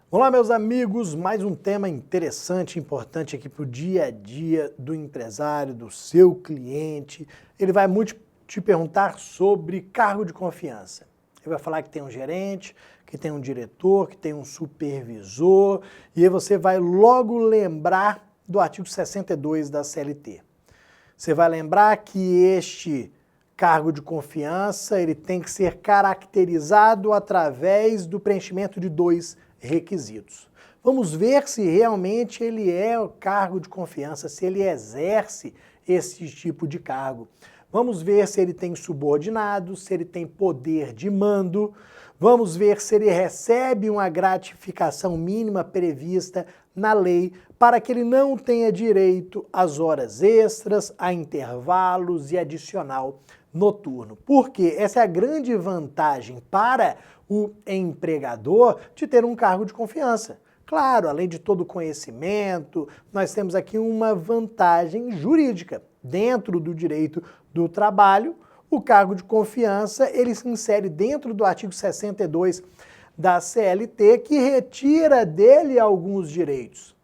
Olá, meus amigos, mais um tema interessante, importante aqui para o dia a dia do empresário, do seu cliente. Ele vai muito te perguntar sobre cargo de confiança. Ele vai falar que tem um gerente, que tem um diretor, que tem um supervisor, e aí você vai logo lembrar do artigo 62 da CLT. Você vai lembrar que este cargo de confiança ele tem que ser caracterizado através do preenchimento de dois requisitos. Vamos ver se realmente ele é o cargo de confiança, se ele exerce esse tipo de cargo. Vamos ver se ele tem subordinados, se ele tem poder de mando. Vamos ver se ele recebe uma gratificação mínima prevista na lei para que ele não tenha direito às horas extras, a intervalos e adicional noturno. Porque essa é a grande vantagem para o empregador de ter um cargo de confiança. Claro, além de todo o conhecimento, nós temos aqui uma vantagem jurídica. Dentro do direito do trabalho, o cargo de confiança, ele se insere dentro do artigo 62 da CLT, que retira dele alguns direitos.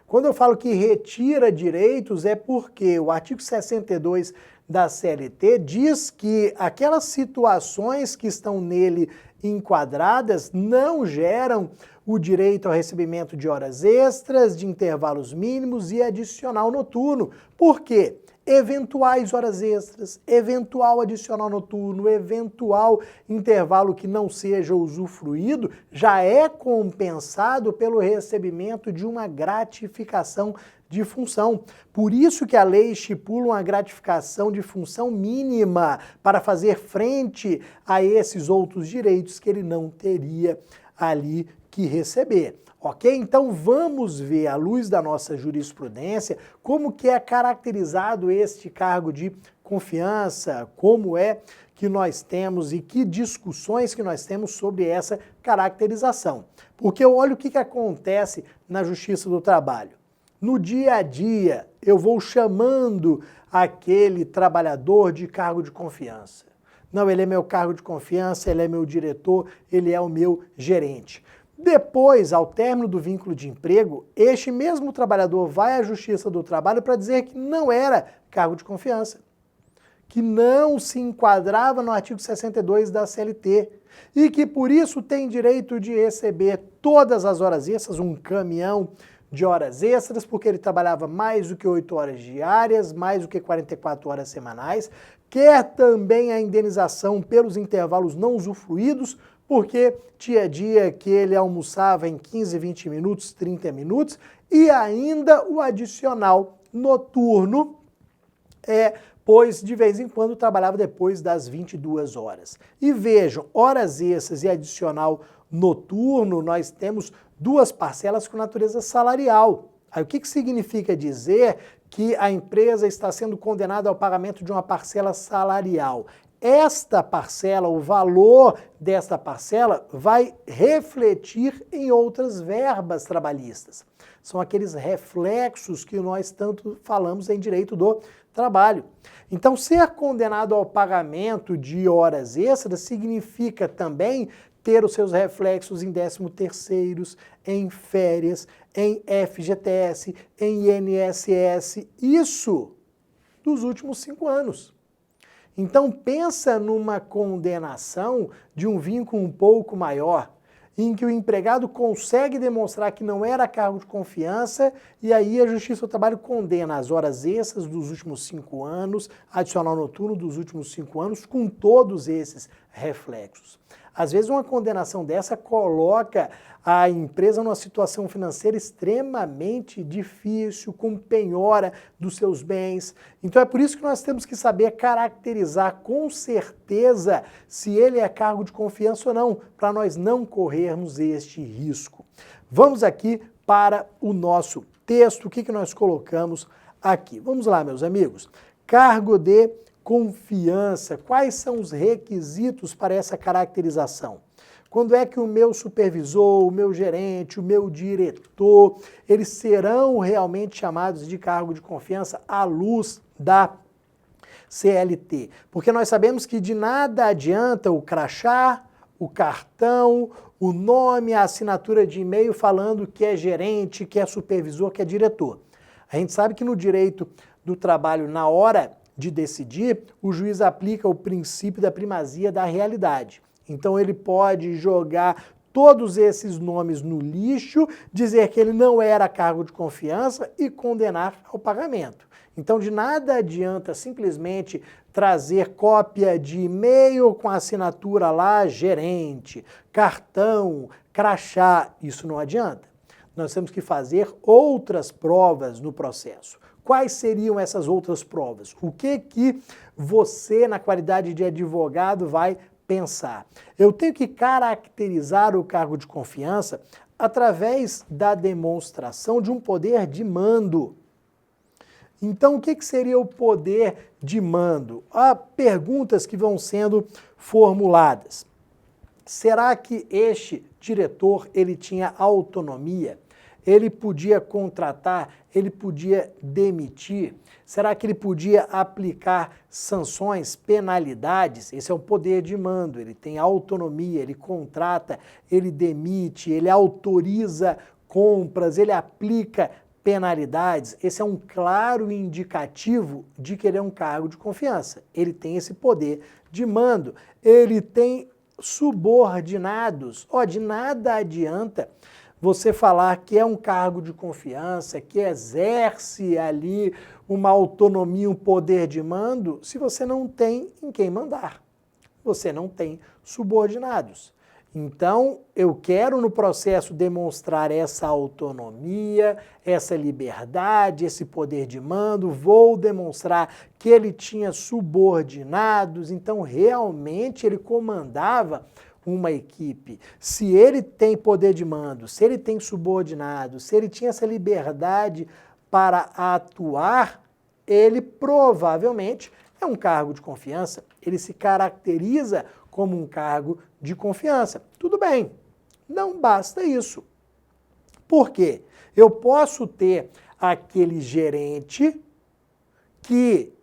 Quando eu falo que retira direitos, é porque o artigo 62 da CLT diz que aquelas situações que estão nele enquadradas não geram o direito ao recebimento de horas extras, de intervalos mínimos e adicional noturno. Por quê? Eventuais horas extras, eventual adicional noturno, eventual intervalo que não seja usufruído, já é compensado pelo recebimento de uma gratificação de função. Por isso que a lei estipula uma gratificação de função mínima para fazer frente a esses outros direitos que ele não teria ali que receber. Ok? Então vamos ver, à luz da nossa jurisprudência, como que é caracterizado este cargo de confiança, como é que nós temos e que discussões que nós temos sobre essa caracterização. Porque olha o que acontece na Justiça do Trabalho. No dia a dia, eu vou chamando aquele trabalhador de cargo de confiança. Não, ele é meu cargo de confiança, ele é meu diretor, ele é o meu gerente. Depois, ao término do vínculo de emprego, este mesmo trabalhador vai à Justiça do Trabalho para dizer que não era cargo de confiança, que não se enquadrava no artigo 62 da CLT e que por isso tem direito de receber todas as horas extras, um caminhão de horas extras, porque ele trabalhava mais do que 8 horas diárias, mais do que 44 horas semanais, quer também a indenização pelos intervalos não usufruídos, porque tinha dia que ele almoçava em 15, 20 minutos, 30 minutos, e ainda o adicional noturno, pois de vez em quando trabalhava depois das 22 horas. E vejam, horas extras e adicional noturno, nós temos duas parcelas com natureza salarial. Aí o que significa dizer que a empresa está sendo condenada ao pagamento de uma parcela salarial? Esta parcela, o valor desta parcela vai refletir em outras verbas trabalhistas. São aqueles reflexos que nós tanto falamos em direito do trabalho. Então, ser condenado ao pagamento de horas extras significa também ter os seus reflexos em 13º, em férias, em FGTS, em INSS, isso dos últimos 5 anos. Então pensa numa condenação de um vínculo um pouco maior, em que o empregado consegue demonstrar que não era cargo de confiança e aí a Justiça do Trabalho condena as horas extras dos últimos 5 anos, adicional noturno dos últimos 5 anos, com todos esses reflexos. Às vezes uma condenação dessa coloca a empresa numa situação financeira extremamente difícil, com penhora dos seus bens. Então é por isso que nós temos que saber caracterizar com certeza se ele é cargo de confiança ou não, para nós não corrermos este risco. Vamos aqui para o nosso texto, o que nós colocamos aqui. Vamos lá, meus amigos. Cargo de confiança. Quais são os requisitos para essa caracterização? Quando é que o meu supervisor, o meu gerente, o meu diretor, eles serão realmente chamados de cargo de confiança à luz da CLT? Porque nós sabemos que de nada adianta o crachá o cartão, o nome, a assinatura de e-mail falando que é gerente, que é supervisor, que é diretor. A gente sabe que no direito do trabalho, na hora de decidir, o juiz aplica o princípio da primazia da realidade. Então ele pode jogar todos esses nomes no lixo, dizer que ele não era cargo de confiança e condenar ao pagamento. Então de nada adianta simplesmente trazer cópia de e-mail com assinatura lá, gerente, cartão, crachá, isso não adianta. Nós temos que fazer outras provas no processo. Quais seriam essas outras provas? O que você, na qualidade de advogado, vai pensar? Eu tenho que caracterizar o cargo de confiança através da demonstração de um poder de mando. Então, o que seria o poder de mando? Há perguntas que vão sendo formuladas. Será que este diretor ele tinha autonomia? Ele podia contratar? Ele podia demitir? Será que ele podia aplicar sanções, penalidades? Esse é o poder de mando, ele tem autonomia, ele contrata, ele demite, ele autoriza compras, ele aplica penalidades. Esse é um claro indicativo de que ele é um cargo de confiança. Ele tem esse poder de mando, ele tem subordinados. De nada adianta você falar que é um cargo de confiança, que exerce ali uma autonomia, um poder de mando, se você não tem em quem mandar. Você não tem subordinados. Então, eu quero no processo demonstrar essa autonomia, essa liberdade, esse poder de mando, vou demonstrar que ele tinha subordinados, então realmente ele comandava uma equipe. Se ele tem poder de mando, se ele tem subordinado, se ele tinha essa liberdade para atuar, ele provavelmente é um cargo de confiança, ele se caracteriza como um cargo de confiança. Tudo bem, não basta isso. Por quê? Eu posso ter aquele gerente que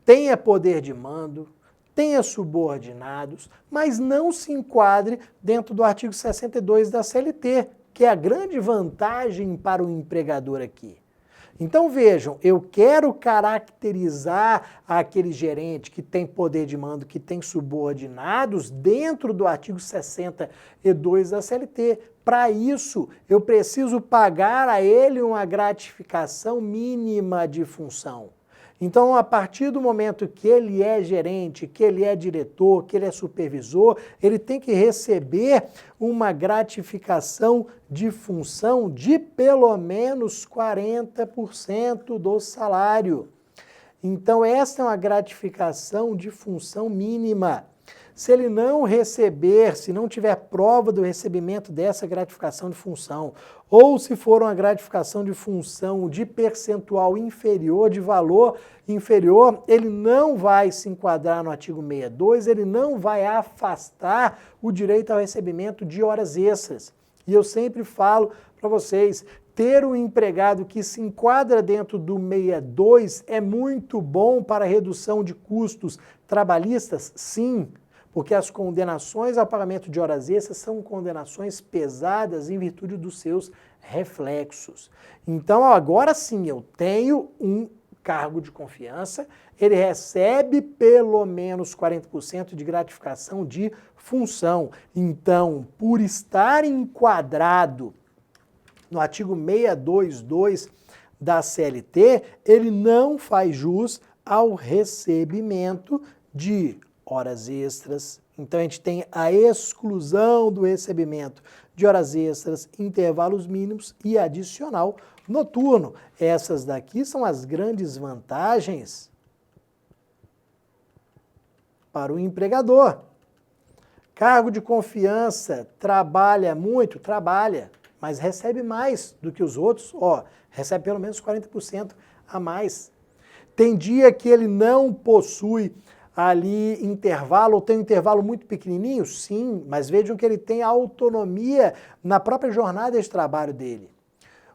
tenha poder de mando, tenha subordinados, mas não se enquadre dentro do artigo 62 da CLT, que é a grande vantagem para o empregador aqui. Então vejam, eu quero caracterizar aquele gerente que tem poder de mando, que tem subordinados dentro do artigo 62 da CLT. Para isso, eu preciso pagar a ele uma gratificação mínima de função. Então, a partir do momento que ele é gerente, que ele é diretor, que ele é supervisor, ele tem que receber uma gratificação de função de pelo menos 40% do salário. Então, essa é uma gratificação de função mínima. Se ele não receber, se não tiver prova do recebimento dessa gratificação de função, ou se for uma gratificação de função de percentual inferior, de valor inferior, ele não vai se enquadrar no artigo 62, ele não vai afastar o direito ao recebimento de horas extras. E eu sempre falo para vocês, ter um empregado que se enquadra dentro do 62 é muito bom para a redução de custos trabalhistas? Sim. Porque as condenações ao pagamento de horas extras são condenações pesadas em virtude dos seus reflexos. Então, agora sim, eu tenho um cargo de confiança, ele recebe pelo menos 40% de gratificação de função. Então, por estar enquadrado no artigo 622 da CLT, ele não faz jus ao recebimento de horas extras. Então a gente tem a exclusão do recebimento de horas extras, intervalos mínimos e adicional noturno. Essas daqui são as grandes vantagens para o empregador. Cargo de confiança, trabalha muito? Trabalha, mas recebe mais do que os outros. Recebe pelo menos 40% a mais. Tem dia que ele não possui ali intervalo, ou tem um intervalo muito pequenininho? Sim, mas vejam que ele tem autonomia na própria jornada de trabalho dele.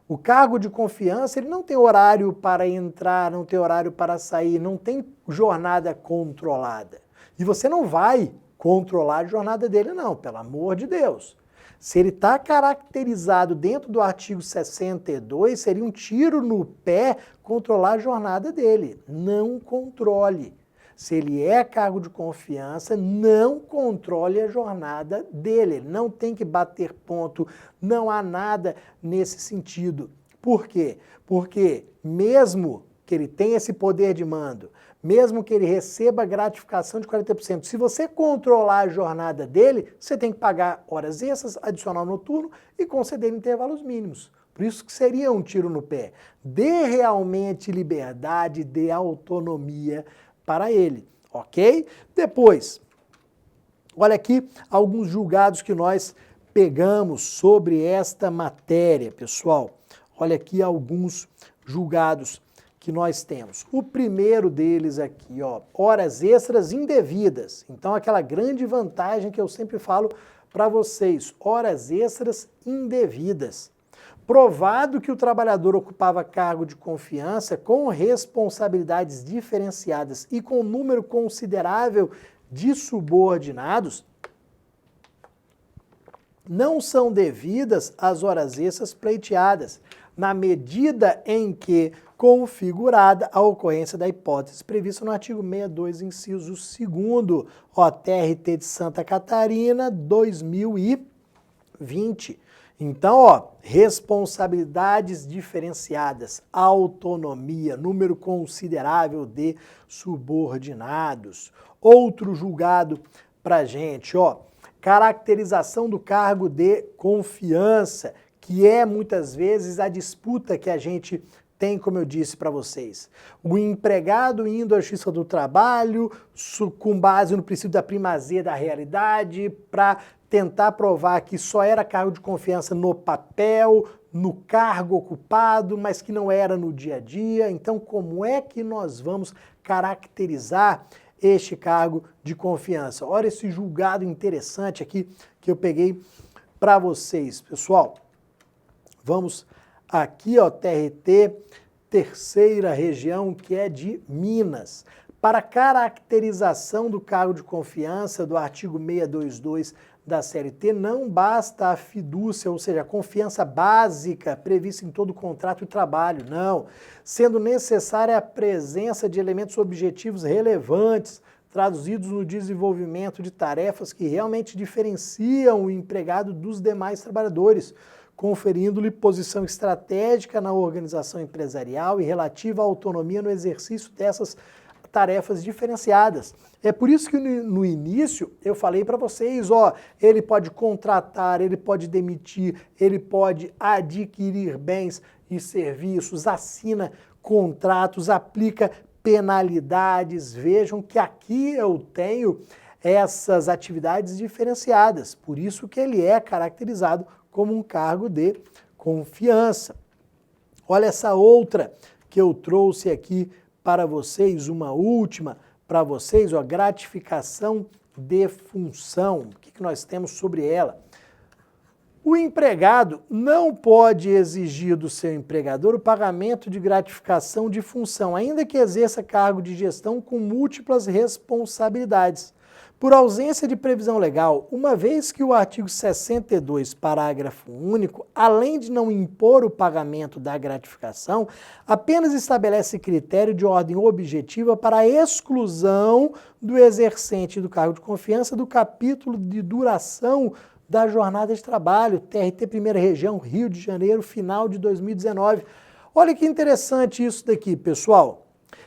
O cargo de confiança, ele não tem horário para entrar, não tem horário para sair, não tem jornada controlada. E você não vai controlar a jornada dele, não, pelo amor de Deus. Se ele está caracterizado dentro do artigo 62, seria um tiro no pé controlar a jornada dele. Não controle. Se ele é cargo de confiança, não controle a jornada dele. Ele não tem que bater ponto, não há nada nesse sentido. Por quê? Porque mesmo que ele tenha esse poder de mando, mesmo que ele receba gratificação de 40%, se você controlar a jornada dele, você tem que pagar horas extras, adicional noturno e conceder intervalos mínimos. Por isso que seria um tiro no pé. Dê realmente liberdade, dê autonomia para ele, ok? Depois, olha aqui alguns julgados que nós pegamos sobre esta matéria, pessoal. Olha aqui alguns julgados que nós temos. O primeiro deles aqui, ó, horas extras indevidas. Então, aquela grande vantagem que eu sempre falo para vocês, horas extras indevidas. Provado que o trabalhador ocupava cargo de confiança com responsabilidades diferenciadas e com um número considerável de subordinados, não são devidas as horas extras pleiteadas, na medida em que configurada a ocorrência da hipótese prevista no artigo 62, inciso 2º, ó, TRT de Santa Catarina, 2020. Então, ó, responsabilidades diferenciadas, autonomia, número considerável de subordinados. Outro julgado pra gente, ó, caracterização do cargo de confiança, que é muitas vezes a disputa que a gente tem, como eu disse para vocês. O empregado indo à Justiça do Trabalho, com base no princípio da primazia da realidade, para tentar provar que só era cargo de confiança no papel, no cargo ocupado, mas que não era no dia a dia. Então, como é que nós vamos caracterizar este cargo de confiança? Olha esse julgado interessante aqui que eu peguei para vocês, pessoal. Vamos aqui, ó, TRT, terceira região, que é de Minas. Para caracterização do cargo de confiança do artigo 622 da CLT, não basta a fidúcia, ou seja, a confiança básica prevista em todo o contrato de trabalho, não. Sendo necessária a presença de elementos objetivos relevantes, traduzidos no desenvolvimento de tarefas que realmente diferenciam o empregado dos demais trabalhadores, conferindo-lhe posição estratégica na organização empresarial e relativa à autonomia no exercício dessas tarefas diferenciadas. É por isso que no início eu falei para vocês, ó, ele pode contratar, ele pode demitir, ele pode adquirir bens e serviços, assina contratos, aplica penalidades. Vejam que aqui eu tenho essas atividades diferenciadas, por isso que ele é caracterizado como um cargo de confiança. Olha essa outra que eu trouxe aqui para vocês, uma última para vocês, ó, gratificação de função. O que nós temos sobre ela? O empregado não pode exigir do seu empregador o pagamento de gratificação de função, ainda que exerça cargo de gestão com múltiplas responsabilidades. Por ausência de previsão legal, uma vez que o artigo 62, parágrafo único, além de não impor o pagamento da gratificação, apenas estabelece critério de ordem objetiva para a exclusão do exercente do cargo de confiança do capítulo de duração da jornada de trabalho, TRT Primeira Região, Rio de Janeiro, final de 2019. Olha que interessante isso daqui, pessoal.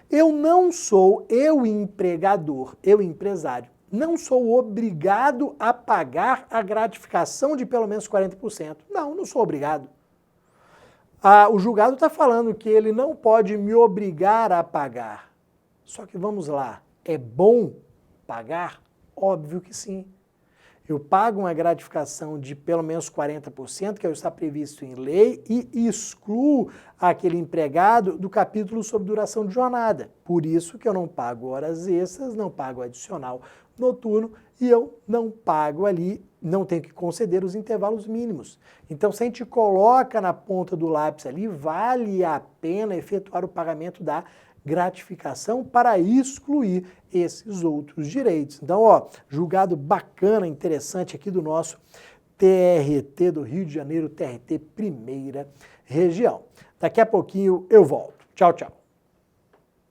Eu empregador, eu empresário, não sou obrigado a pagar a gratificação de pelo menos 40%. Não sou obrigado. O julgado está falando que ele não pode me obrigar a pagar. Só que vamos lá, é bom pagar? Óbvio que sim. Eu pago uma gratificação de pelo menos 40%, que é o que está previsto em lei, e excluo aquele empregado do capítulo sobre duração de jornada. Por isso que eu não pago horas extras, não pago adicional noturno e eu não pago ali, não tenho que conceder os intervalos mínimos. Então, se a gente coloca na ponta do lápis ali, vale a pena efetuar o pagamento da gratificação para excluir esses outros direitos. Então, ó, julgado bacana, interessante aqui do nosso TRT do Rio de Janeiro, TRT Primeira Região. Daqui a pouquinho eu volto. Tchau, tchau.